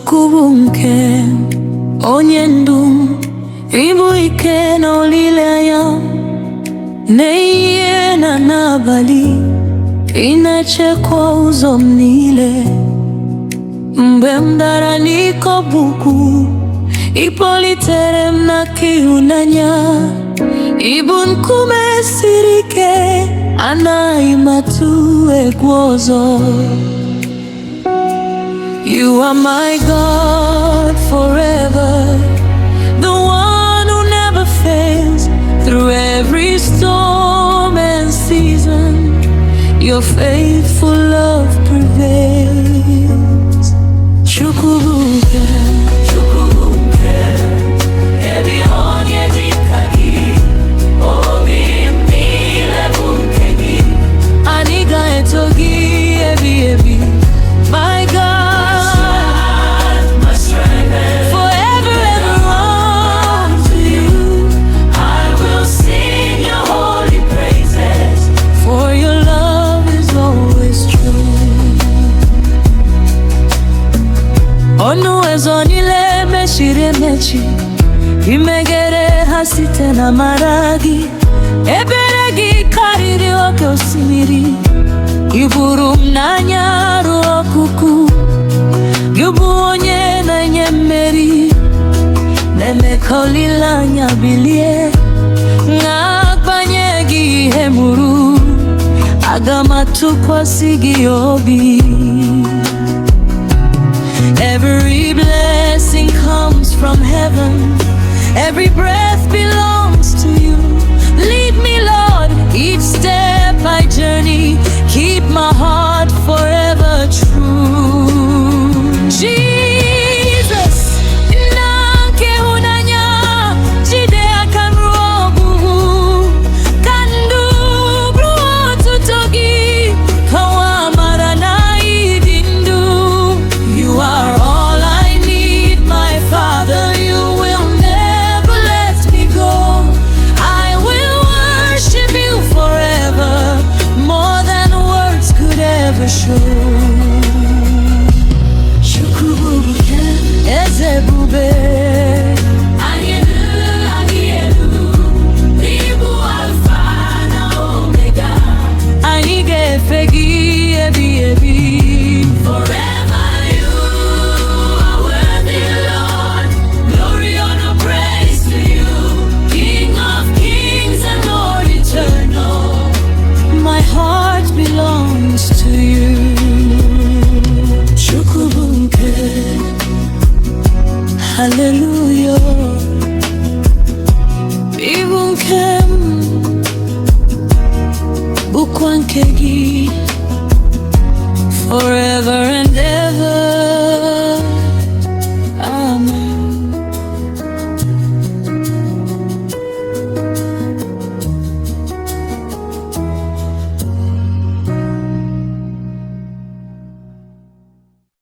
Chukwu nke onye ndu ịbụ ike na olileanya, n'ehihie na n'abalị ị na-echekwa ụzọ m niile. Mgbe m dara n'ike ọgwụgwụ, ị kpọlitere m n'aka ịhụnanya. Ị bụ nkume siri ike, anaghị m atụ egwu ọzọ. You are my God forever, the one who never fails. Through every storm and season, your faithful love prevails. Chukwu nke ebi onye dịka gị, obi m niile bụ nke gị. Anyị ga-eto gị ebi ebi, my God. Ọnụ ụzọ niile mechiri emechi, imeghere ha site na amara gị. Ebere gị karịrị oke osimiri, ị buru m n'anya ruo ọkụkụ. Gị bụ onye na-enye mmeri, na-eme ka olileanya bilie. N'agbanyeghị ihe mụrụ, aga m atụkwasị gị obi. Every blessing comes from heaven, every breath belongs to you. Lead me, Lord, each step I journey, keep my heart forever true. Jesus, nanke hunanya, jide akan robu, kandu bruo tutogi, kawa marana idindu. You are all I need, my Father, you will never let me go. I will worship you forever, more than words could ever show. Chukwu nke Ezebube, ịbụ Alfa na Omega. Anyị ga-efe gị ebi ebi, forever. My heart belongs to you. Chukwu nke, hallelujah. Ịbụ nke m, bụkwa nke gị.